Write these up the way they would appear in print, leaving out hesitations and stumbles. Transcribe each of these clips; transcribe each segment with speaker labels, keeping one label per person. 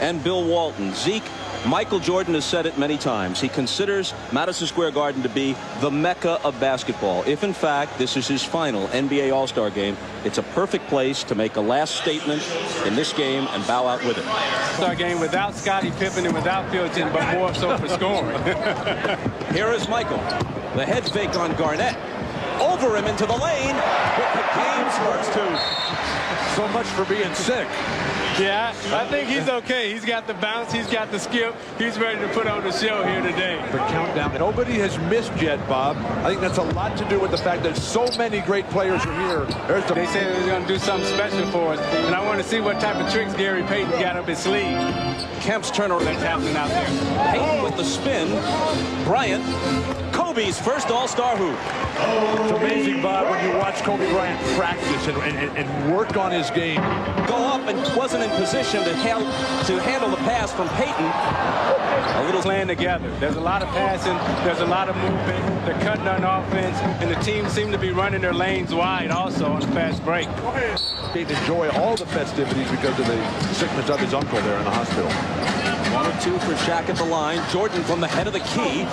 Speaker 1: and Bill Walton. Zeke, Michael Jordan has said it many times. He considers Madison Square Garden to be the Mecca of basketball. If, in fact, this is his final NBA All-Star game, it's a perfect place to make a last statement in this game and bow out with it.
Speaker 2: All-Star game without Scottie Pippen and without Phil Jackson, but more so for scoring.
Speaker 1: Here is Michael. The head fake on Garnett. Over him into the lane with the game's first two.
Speaker 3: So much for being sick.
Speaker 2: Yeah, I think he's okay. He's got the bounce. He's got the skip. He's ready to put on the show here today.
Speaker 3: The countdown. Nobody has missed yet, Bob. I think that's a lot to do with the fact that so many great players are here.
Speaker 2: They said they were going to do something special for us, and I want to see what type of tricks Gary Payton got up his sleeve.
Speaker 1: Kemp's turnover.
Speaker 2: That's happening out there.
Speaker 1: Payton with the spin. Bryant. Kobe's first All-Star hoop.
Speaker 3: It's amazing, Bob, when you watch Kobe Bryant practice and work on his game.
Speaker 1: Go up and wasn't in position to handle the pass from Payton.
Speaker 2: A little playing together. There's a lot of passing. There's a lot of movement. They're cutting on offense, and the team seem to be running their lanes wide also on the fast break.
Speaker 3: They enjoy all the festivities because of the sickness of his uncle there in the hospital.
Speaker 1: 1 or 2 for Shaq at the line. Jordan from the head of the key.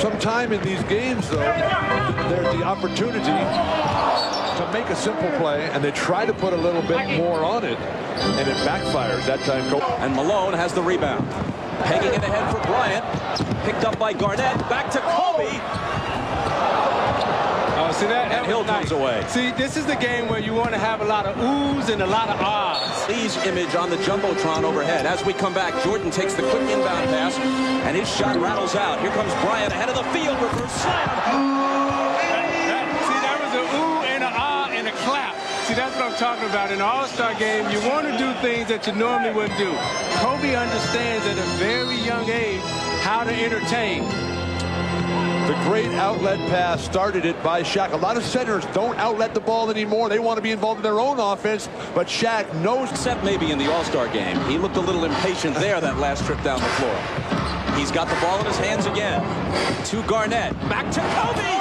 Speaker 3: Sometime in these games, though, there's the opportunity to make a simple play, and they try to put a little bit more on it, and it backfires that time.
Speaker 1: And Malone has the rebound. Pegging it ahead for Bryant. Picked up by Garnett. Back to Kobe.
Speaker 2: Oh, see that?
Speaker 1: And Hill comes away.
Speaker 2: See, this is the game where you want to have a lot of oohs and a lot of ahs.
Speaker 1: Lee's image on the Jumbotron overhead. As we come back, Jordan takes the quick inbound pass, and his shot rattles out. Here comes Bryant ahead of the field. Reverse slam.
Speaker 2: See, that was an ooh and an ah and a clap. See, that's what I'm talking about. In an All-Star game, you want to do things that you normally wouldn't do. Kobe understands at a very young age how to entertain.
Speaker 3: The great outlet pass started it by Shaq. A lot of centers don't outlet the ball anymore. They want to be involved in their own offense, but Shaq knows.
Speaker 1: Except maybe in the All-Star game. He looked a little impatient there that last trip down the floor. He's got the ball in his hands again. To Garnett. Back to Kobe.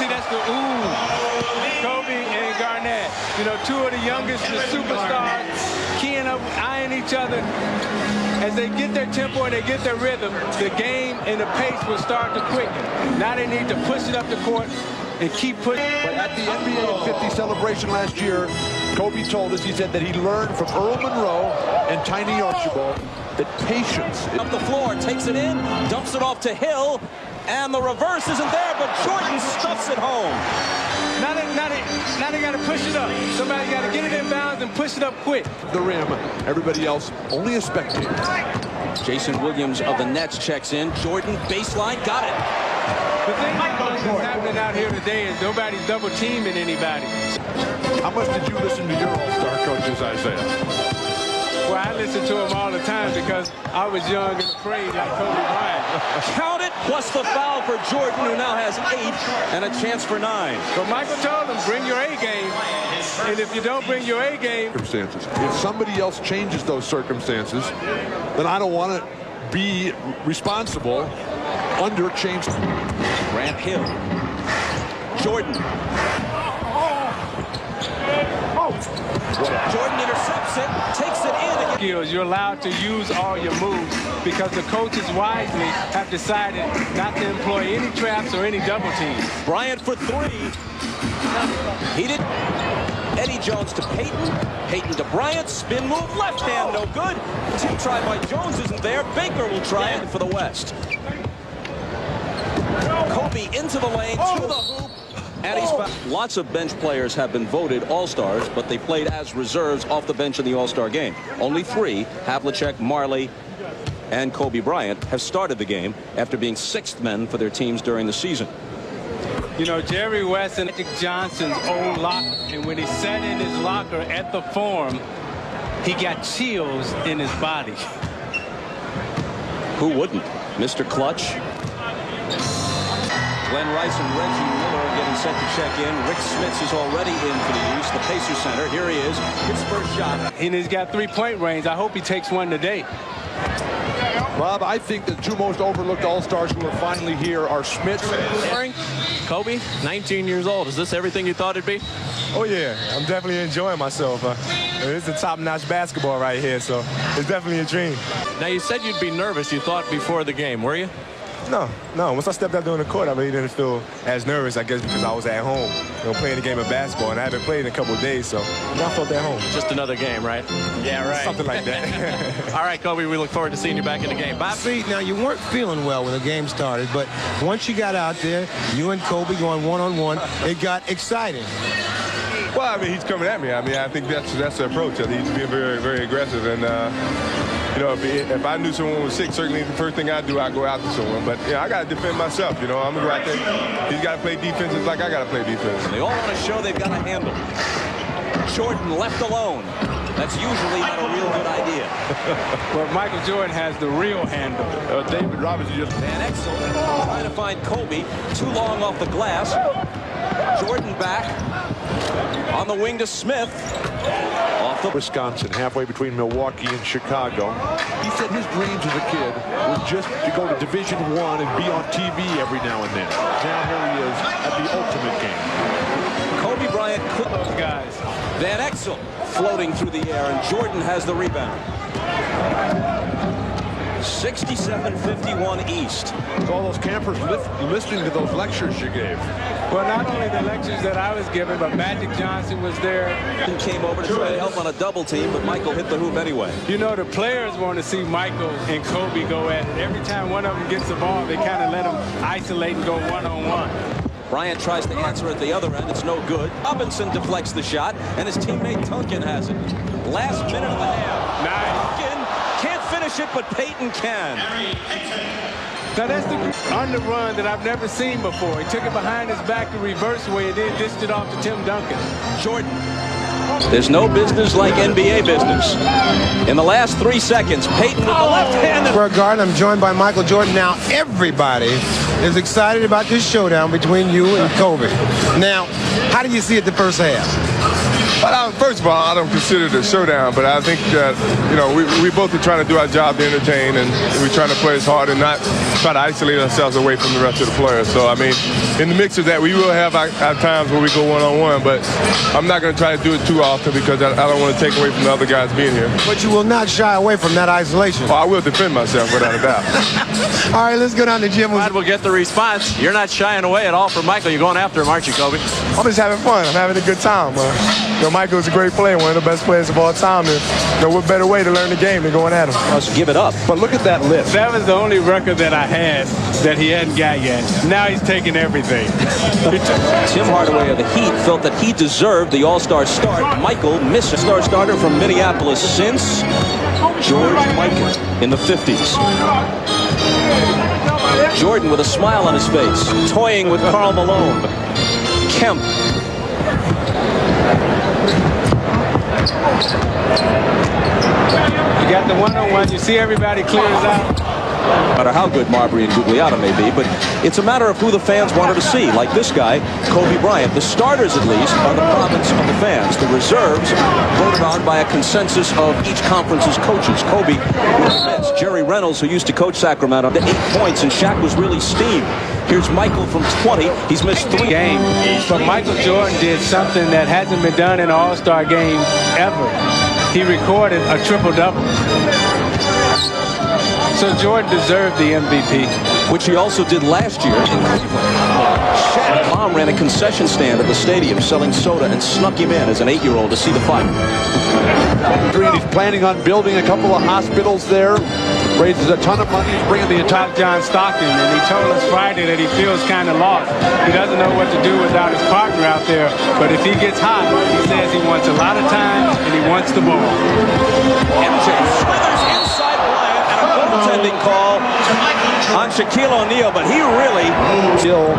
Speaker 2: See, that's the ooh. Kobe and Garnett. You know, 2 of the youngest, the superstars, keying up, eyeing each other. As they get their tempo and they get their rhythm, the game and the pace will start to quicken. Now they need to push it up the court and keep pushing.
Speaker 3: But at the NBA 50 celebration last year, Kobe told us, he said that he learned from Earl Monroe and Tiny Archibald that patience.
Speaker 1: Up the floor, takes it in, dumps it off to Hill, and the reverse isn't there, but Jordan stuffs it home.
Speaker 2: Now they got to push it up. Somebody got to get it in bounds and push it up quick.
Speaker 3: The rim, everybody else only a spectator.
Speaker 1: Jason Williams of the Nets checks in. Jordan, baseline, got it.
Speaker 2: The thing that's happening out here today is nobody's double teaming anybody.
Speaker 3: How much did you listen to your All-Star coaches, Isaiah?
Speaker 2: Well, I listen to them all the time because I was young and afraid like Kobe Bryant.
Speaker 1: Count it, plus the foul for Jordan, who now has 8 and a chance for 9.
Speaker 2: But Michael told him, bring your A game. And if you don't bring your A game...
Speaker 3: Circumstances. If somebody else changes those circumstances, then I don't want to be responsible under change.
Speaker 1: Grant Hill. Jordan. Jordan intercepts it, takes it in again.
Speaker 2: You're allowed to use all your moves because the coaches wisely have decided not to employ any traps or any double teams.
Speaker 1: Bryant for 3. Heated. Eddie Jones to Payton. Payton to Bryant. Spin move, left hand, no good. Two try by Jones isn't there. Baker will try it for the West. Kobe into the lane, to the hoop. And he's back. Lots of bench players have been voted All-Stars, but they played as reserves off the bench in the All-Star game. Only 3, Havlicek, Marley, and Kobe Bryant, have started the game after being 6th men for their teams during the season.
Speaker 2: You know, Jerry West and Magic Johnson's old locker, and when he sat in his locker at the Forum, he got chills in his body.
Speaker 1: Who wouldn't? Mr. Clutch. Glenn Rice and Reggie Miller getting set to check in. Rick Smits is already in for the use. The Pacers center. Here he is. His first shot.
Speaker 2: And he's got 3-point range. I hope he takes one today.
Speaker 3: Bob, I think the two most overlooked All-Stars who are finally here are Smith.
Speaker 4: Kobe, 19 years old. Is this everything you thought it'd be?
Speaker 5: Oh, yeah. I'm definitely enjoying myself. It's a top-notch basketball right here, so it's definitely a dream.
Speaker 4: Now, you said you'd be nervous, you thought, before the game, were you?
Speaker 5: No. Once I stepped out there on the court, I really didn't feel as nervous, I guess, because I was at home, playing a game of basketball, and I haven't played in a couple of days, so I felt at home.
Speaker 4: Just another game, right?
Speaker 5: Yeah, right. Something like that.
Speaker 4: All right, Kobe, we look forward to seeing you back in the game. Bob?
Speaker 6: See, now you weren't feeling well when the game started, but once you got out there, you and Kobe going one-on-one, it got exciting.
Speaker 5: Well, I mean, he's coming at me. I mean, I think that's the approach. I think he's being very, very aggressive, and if I knew someone was sick, certainly the first thing I'd do, I'd go out to someone. But, I got to defend myself. I'm going to go out there. He's got to play defense just like I got to play defense.
Speaker 1: They all want to show they've got a handle. Jordan left alone. That's usually not a real good idea.
Speaker 2: But Michael Jordan has the real handle.
Speaker 3: David Robinson just...
Speaker 1: Van Exel trying to find Kobe. Too long off the glass. Jordan back. On the wing to Smith. Off the
Speaker 3: Wisconsin, halfway between Milwaukee and Chicago. He said his dreams as a kid was just to go to Division I and be on TV every now and then. Now here he is at the ultimate game.
Speaker 1: Kobe Bryant could
Speaker 2: Those guys.
Speaker 1: Van Exel floating through the air, and Jordan has the rebound. 67-51 East.
Speaker 3: All those campers listening to those lectures you gave.
Speaker 2: Well, not only the lectures that I was giving, but Magic Johnson was there.
Speaker 1: And came over to try to help on a double team, but Michael hit the hoop anyway.
Speaker 2: The players want to see Michael and Kobe go at it. Every time one of them gets the ball, they kind of let them isolate and go one-on-one.
Speaker 1: Bryant tries to answer at the other end. It's no good. Robinson deflects the shot, and his teammate Duncan has it. Last minute of the half.
Speaker 2: Nice.
Speaker 1: Duncan can't finish it, but Peyton can.
Speaker 2: Now that's the on the run that I've never seen before. He took it behind his back the reverse way and then dished it off to Tim Duncan.
Speaker 1: Jordan. There's no business like NBA business. In the last 3 seconds, Peyton with the left hand.
Speaker 6: For a guard, I'm joined by Michael Jordan. Now everybody is excited about this showdown between you and Kobe. Now, how do you see it the first half?
Speaker 5: Well, first of all, I don't consider it a showdown, but I think that, we both are trying to do our job to entertain, and we're trying to play as hard and not try to isolate ourselves away from the rest of the players. So, I mean, in the mix of that, we will have our times where we go one-on-one, but I'm not going to try to do it too often because I don't want to take away from the other guys being here.
Speaker 6: But you will not shy away from that isolation.
Speaker 5: Oh, I will defend myself without a doubt.
Speaker 6: All right, let's go down to Jim.
Speaker 4: We'll get the response. You're not shying away at all from Michael. You're going after him, aren't you, Kobe?
Speaker 5: I'm just having fun. I'm having a good time. Michael's a great player, one of the best players of all time. And what better way to learn the game than going at him?
Speaker 1: Must give it up.
Speaker 3: But look at that lift.
Speaker 2: That was the only record that I had that he hadn't got yet. Now he's taking everything.
Speaker 1: Tim Hardaway of the Heat felt that he deserved the All-Star start. Michael missed a star starter from Minneapolis since George Mikan in the 50s. Jordan with a smile on his face, toying with Karl Malone. Kemp.
Speaker 2: You got the one-on-one. You see everybody clears out.
Speaker 1: No matter how good Marbury and Gugliotta may be, but it's a matter of who the fans wanted to see. Like this guy, Kobe Bryant. The starters, at least, are the province of the fans. The reserves voted on by a consensus of each conference's coaches. Kobe was missed. Jerry Reynolds, who used to coach Sacramento, to 8 points, and Shaq was really steamed. Here's Michael from 20. He's missed 3
Speaker 2: games. But Michael Jordan did something that hasn't been done in an All-Star game ever. He recorded a triple-double. So Jordan deserved the MVP.
Speaker 1: Which he also did last year in Cleveland. Shaq mom ran a concession stand at the stadium selling soda and snuck him in as an 8-year-old to see the fight.
Speaker 3: He's planning on building a couple of hospitals there. Raises a ton of money. He's bringing the entire...
Speaker 2: John Stockton, and he told us Friday that he feels kind of lost. He doesn't know what to do without his partner out there. But if he gets hot, he says he wants a lot of time and he wants the ball.
Speaker 1: MJ slithers inside Bryant and a goaltending call on Shaquille O'Neal, but he really
Speaker 3: still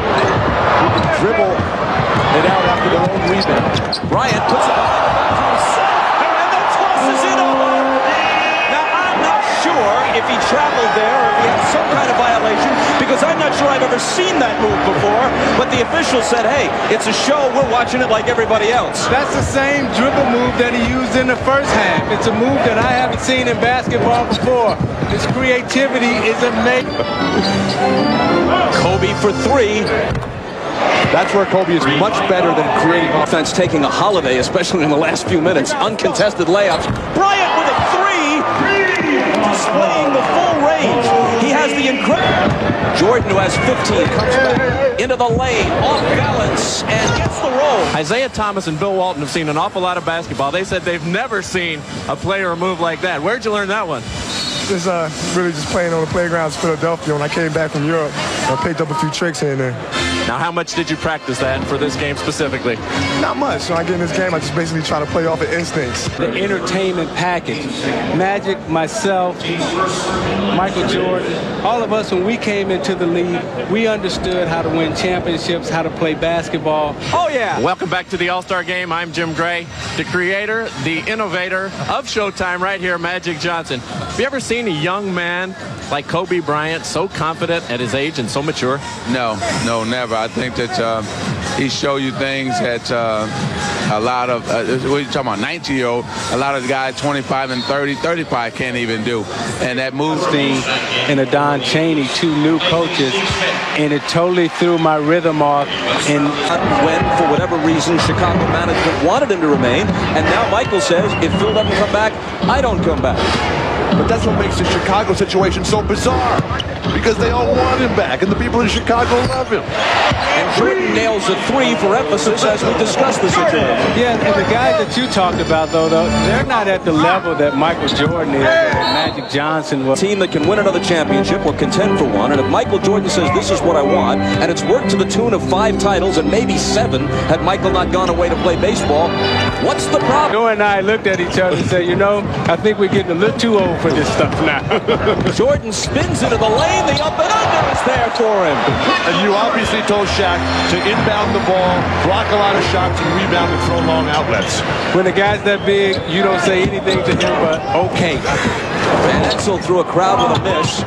Speaker 3: dribble it out after their own rebound.
Speaker 1: Bryant puts it behind the back for himself and then tosses it over. Now I'm not sure if if he traveled there or if he had some kind of violation, because I'm not sure I've ever seen that move before. But the official said, hey, it's a show. We're watching it like everybody else.
Speaker 2: That's the same dribble move that he used in the first half. It's a move that I haven't seen in basketball before. His creativity is amazing.
Speaker 1: Kobe for three.
Speaker 3: That's where Kobe is much better than creating
Speaker 1: Offense taking a holiday, especially in the last few minutes. Uncontested layups. Bryant with a three. Displaying the full range. He has the incredible. Jordan, who has 15, comes back into the lane, off balance, and gets the roll.
Speaker 4: Isaiah Thomas and Bill Walton have seen an awful lot of basketball. They said they've never seen a player move like that. Where'd you learn that one?
Speaker 7: Just really just playing on the playgrounds in Philadelphia. When I came back from Europe, I picked up a few tricks here and there.
Speaker 4: Now, how much did you practice that for this game specifically?
Speaker 7: Not much. When I get in this game, I just basically try to play off of instincts.
Speaker 2: The entertainment package. Magic, myself, Michael Jordan, all of us, when we came into the league, we understood how to win championships, how to play basketball.
Speaker 4: Oh, yeah. Welcome back to the All-Star Game. I'm Jim Gray, the creator, the innovator of Showtime right here, Magic Johnson. Have you ever seen a young man like Kobe Bryant so confident at his age and so mature?
Speaker 8: No, never. I think that he showed you things that a lot of, what are you talking about, 19-year-old, a lot of the guys 25 and 30, 35 can't even do. And that moves
Speaker 2: Steve and Adon Chaney, two new coaches, and it totally threw my rhythm off. And
Speaker 1: When, for whatever reason, Chicago management wanted him to remain, and now Michael says, if Phil doesn't come back, I don't come back.
Speaker 3: But that's what makes the Chicago situation so bizarre, because they all want him back, and the people in Chicago love him.
Speaker 1: And Jordan nails a three for emphasis as we discuss the situation.
Speaker 2: yeah, and the guys that you talked about, though, they're not at the level that Michael Jordan is, or Magic Johnson was.
Speaker 1: Team that can win another championship or contend for one, and if Michael Jordan says this is what I want, and it's worked to the tune of 5 titles and maybe 7 had Michael not gone away to play baseball, what's the problem?
Speaker 2: Joe and I looked at each other and said, you know, I think we're getting a little too old for this stuff now.
Speaker 1: Jordan spins into the lane, the up and under is there for him.
Speaker 3: And you obviously told Shaq to inbound the ball, block a lot of shots, and rebound and throw long outlets.
Speaker 2: When the guy's that big, you don't say anything to him but okay.
Speaker 1: Van Exel threw a crowd with a miss,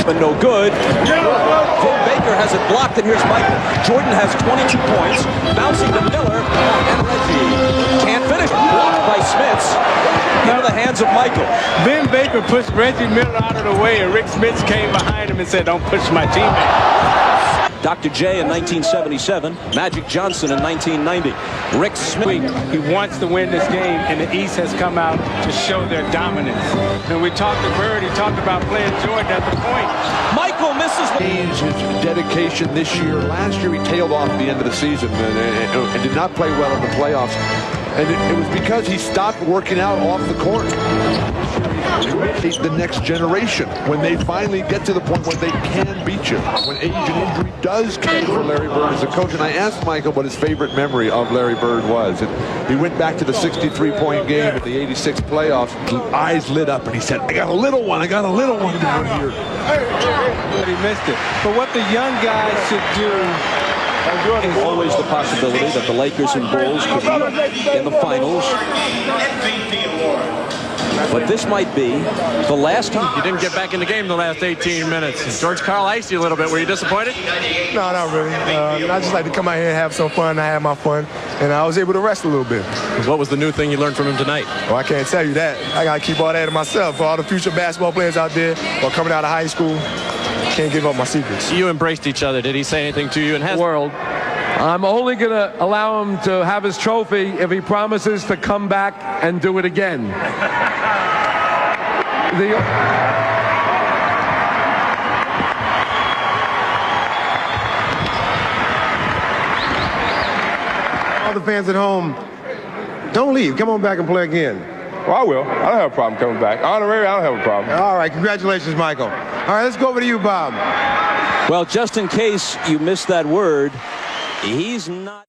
Speaker 1: but no good. Vin Baker has it blocked, and here's Michael. Jordan has 22 points, bouncing to Miller, and Reggie can't finish. Blocked by Smits into the hands of Michael.
Speaker 2: Vin Baker pushed Reggie Miller out of the way, and Rick Smits came behind him and said, don't push my teammate.
Speaker 1: Dr. J in 1977, Magic Johnson in 1990. Rick Smith.
Speaker 2: He wants to win this game, and the East has come out to show their dominance. And we talked to Bird, he talked about playing Jordan at the point.
Speaker 1: Michael misses.
Speaker 3: His dedication this year. Last year he tailed off at the end of the season and did not play well in the playoffs. And it was because he stopped working out off the court. The next generation, when they finally get to the point where they can beat you, when age and injury does count for Larry Bird as a coach. And I asked Michael what his favorite memory of Larry Bird was. And he went back to the 63-point game at the 86 playoffs. His eyes lit up and he said, I got a little one down here.
Speaker 2: But he missed it. But what the young guys should do,
Speaker 1: Always the possibility that the Lakers and Bulls could be in the finals. But this might be the last time.
Speaker 4: You didn't get back in the game the last 18 minutes. George Karl iced you a little bit. Were you disappointed?
Speaker 7: No, not really. I just like to come out here and have some fun. I had my fun, and I was able to rest a little bit.
Speaker 4: What was the new thing you learned from him tonight?
Speaker 7: Well, I can't tell you that. I got to keep all that to myself. For all the future basketball players out there or coming out of high school, can't give up my secrets.
Speaker 4: You embraced each other. Did he say anything to you? And has
Speaker 9: world. I'm only going to allow him to have his trophy if he promises to come back and do it again.
Speaker 6: All the fans at home, don't leave. Come on back and play again.
Speaker 5: Well, I will. I don't have a problem coming back. Honorary, I don't have a problem.
Speaker 6: All right, congratulations, Michael. All right, let's go over to you, Bob.
Speaker 1: Well, just in case you missed that word, he's not.